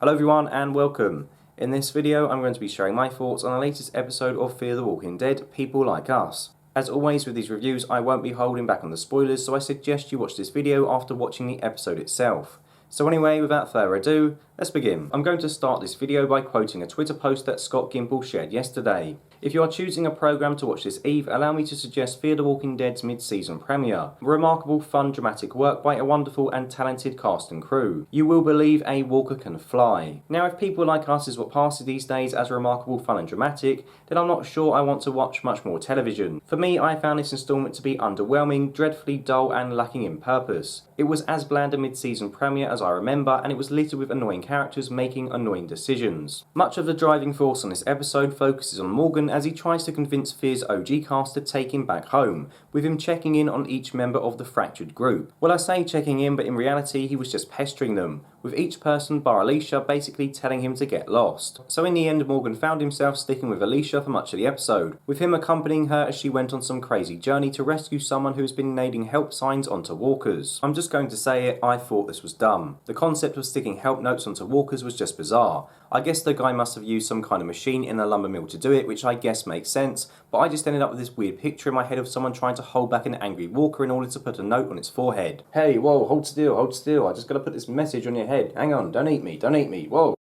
Hello everyone and welcome. In this video I'm going to be sharing my thoughts on the latest episode of Fear the Walking Dead, People Like Us. As always with these reviews I won't be holding back on the spoilers, so I suggest you watch this video after watching the episode itself. So anyway, without further ado, let's begin. I'm going to start this video by quoting a Twitter post that Scott Gimple shared yesterday. If you are choosing a programme to watch this eve, allow me to suggest Fear the Walking Dead's mid-season premiere. Remarkable, fun, dramatic work by a wonderful and talented cast and crew. You will believe a walker can fly. Now if People Like Us is what passes these days as remarkable, fun and dramatic, then I'm not sure I want to watch much more television. For me, I found this instalment to be underwhelming, dreadfully dull and lacking in purpose. It was as bland a mid-season premiere as I remember, and it was littered with annoying characters making annoying decisions. Much of the driving force on this episode focuses on Morgan as he tries to convince Fear's OG cast to take him back home, with him checking in on each member of the fractured group. Well, I say checking in, but in reality he was just pestering them, with each person bar Alicia basically telling him to get lost. So in the end, Morgan found himself sticking with Alicia for much of the episode, with him accompanying her as she went on some crazy journey to rescue someone who has been nailing help signs onto walkers. I'm just going to say it, I thought this was dumb. The concept of sticking help notes onto walkers was just bizarre. I guess the guy must have used some kind of machine in a lumber mill to do it, which I guess makes sense, but I just ended up with this weird picture in my head of someone trying to hold back an angry walker in order to put a note on its forehead. Hey, whoa, hold still, I just gotta put this message on your head. Hang on, don't eat me, whoa.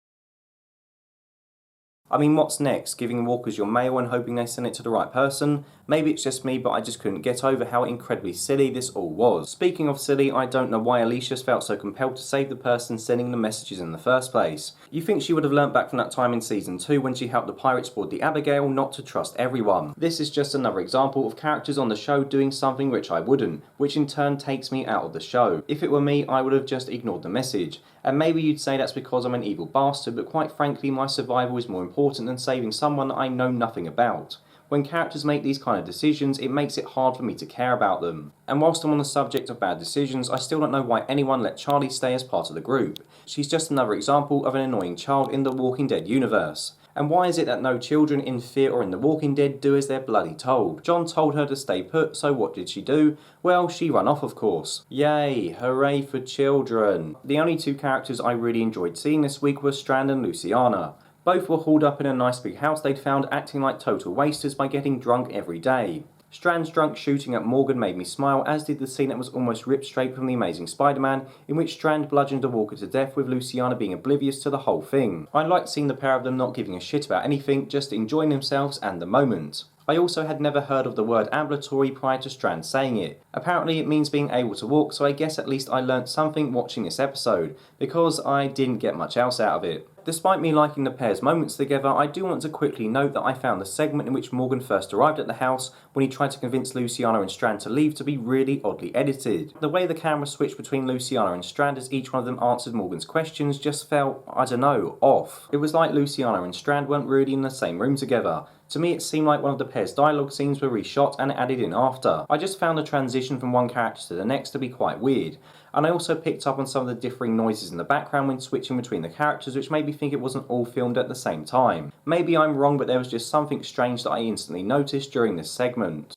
I mean, what's next? Giving walkers your mail and hoping they send it to the right person? Maybe it's just me, but I just couldn't get over how incredibly silly this all was. Speaking of silly, I don't know why Alicia felt so compelled to save the person sending the messages in the first place. You think she would have learnt back from that time in Season 2 when she helped the pirates board the Abigail not to trust everyone. This is just another example of characters on the show doing something which I wouldn't, which in turn takes me out of the show. If it were me, I would have just ignored the message. And maybe you'd say that's because I'm an evil bastard, but quite frankly my survival is more important than saving someone that I know nothing about. When characters make these kind of decisions, it makes it hard for me to care about them. And whilst I'm on the subject of bad decisions, I still don't know why anyone let Charlie stay as part of the group. She's just another example of an annoying child in the Walking Dead universe. And why is it that no children in Fear or in The Walking Dead do as they're bloody told? John told her to stay put, so what did she do? Well, she ran off, of course. Yay, hooray for children. The only two characters I really enjoyed seeing this week were Strand and Luciana. Both were hauled up in a nice big house they'd found, acting like total wasters by getting drunk every day. Strand's drunk shooting at Morgan made me smile, as did the scene that was almost ripped straight from The Amazing Spider-Man, in which Strand bludgeoned a walker to death with Luciana being oblivious to the whole thing. I liked seeing the pair of them not giving a shit about anything, just enjoying themselves and the moment. I also had never heard of the word ambulatory prior to Strand saying it. Apparently it means being able to walk, so I guess at least I learnt something watching this episode, because I didn't get much else out of it. Despite me liking the pair's moments together, I do want to quickly note that I found the segment in which Morgan first arrived at the house when he tried to convince Luciana and Strand to leave to be really oddly edited. The way the camera switched between Luciana and Strand as each one of them answered Morgan's questions just felt, I don't know, off. It was like Luciana and Strand weren't really in the same room together. To me it seemed like one of the pair's dialogue scenes were reshot and added in after. I just found the transition from one character to the next to be quite weird. And I also picked up on some of the differing noises in the background when switching between the characters, which made me think it wasn't all filmed at the same time. Maybe I'm wrong, but there was just something strange that I instantly noticed during this segment.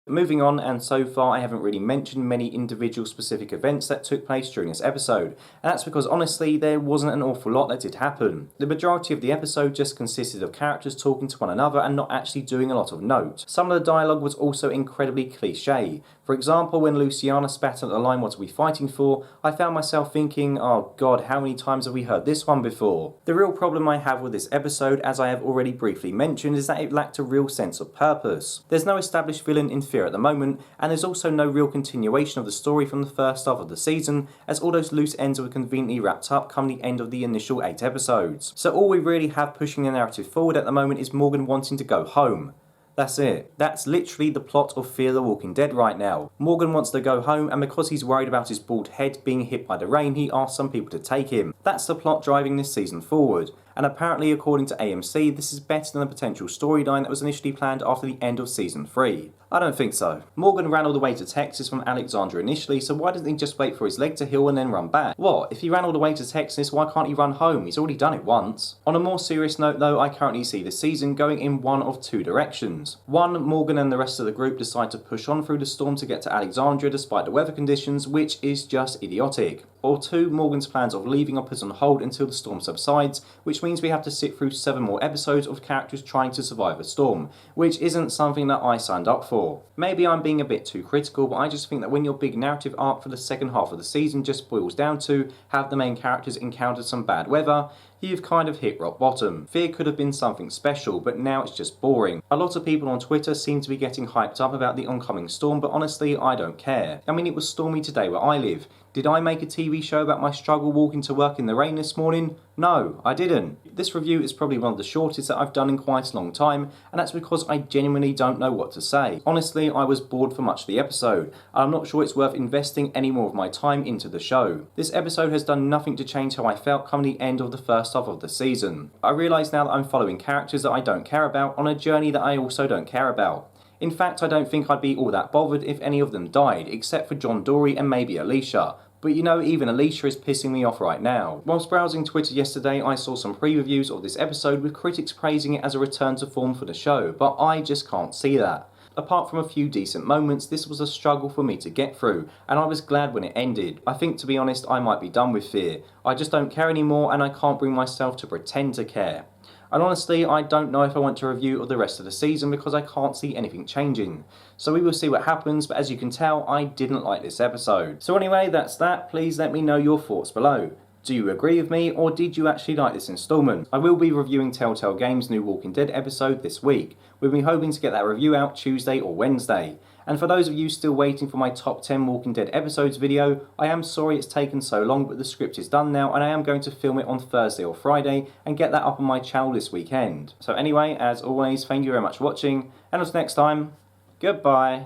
Moving on, and so far I haven't really mentioned many individual specific events that took place during this episode, and that's because honestly there wasn't an awful lot that did happen. The majority of the episode just consisted of characters talking to one another and not actually doing a lot of note. Some of the dialogue was also incredibly cliche. For example, when Luciana spat at the line "what are we fighting for?", I found myself thinking, oh god, how many times have we heard this one before? The real problem I have with this episode, as I have already briefly mentioned, is that it lacked a real sense of purpose. There's no established villain in Fear at the moment, and there's also no real continuation of the story from the first half of the season, as all those loose ends were conveniently wrapped up come the end of the initial 8 episodes. So all we really have pushing the narrative forward at the moment is Morgan wanting to go home. That's it. That's literally the plot of Fear the Walking Dead right now. Morgan wants to go home, and because he's worried about his bald head being hit by the rain, he asks some people to take him. That's the plot driving this season forward. and apparently according to AMC this is better than the potential storyline that was initially planned after the end of season 3. I don't think so. Morgan ran all the way to Texas from Alexandria initially, so why doesn't he just wait for his leg to heal and then run back? What? If he ran all the way to Texas, why can't he run home? He's already done it once. On a more serious note though, I currently see the season going in one of two directions. One, Morgan and the rest of the group decide to push on through the storm to get to Alexandria despite the weather conditions, which is just idiotic. Or two, Morgan's plans of leaving are put on hold until the storm subsides, which means we have to sit through 7 more episodes of characters trying to survive a storm, which isn't something that I signed up for. Maybe I'm being a bit too critical, but I just think that when your big narrative arc for the second half of the season just boils down to have the main characters encounter some bad weather, you've kind of hit rock bottom. Fear could have been something special, but now it's just boring. A lot of people on Twitter seem to be getting hyped up about the oncoming storm, but honestly, I don't care. I mean, it was stormy today where I live. Did I make a TV show about my struggle walking to work in the rain this morning? No, I didn't. This review is probably one of the shortest that I've done in quite a long time, and that's because I genuinely don't know what to say. Honestly, I was bored for much of the episode, and I'm not sure it's worth investing any more of my time into the show. This episode has done nothing to change how I felt come the end of the first half of the season. I realise now that I'm following characters that I don't care about on a journey that I also don't care about. In fact, I don't think I'd be all that bothered if any of them died, except for John Dorie and maybe Alicia. But you know, even Alicia is pissing me off right now. Whilst browsing Twitter yesterday, I saw some pre-reviews of this episode with critics praising it as a return to form for the show, but I just can't see that. Apart from a few decent moments, this was a struggle for me to get through, and I was glad when it ended. I think, to be honest, I might be done with Fear. I just don't care anymore, and I can't bring myself to pretend to care. And honestly, I don't know if I want to review of the rest of the season because I can't see anything changing. So we will see what happens, but as you can tell, I didn't like this episode. So anyway, that's that. Please let me know your thoughts below. Do you agree with me, or did you actually like this instalment? I will be reviewing Telltale Games' new Walking Dead episode this week, with me hoping to get that review out Tuesday or Wednesday. And for those of you still waiting for my top 10 Walking Dead episodes video, I am sorry it's taken so long, but the script is done now and I am going to film it on Thursday or Friday and get that up on my channel this weekend. So anyway, as always, thank you very much for watching, and until next time, goodbye.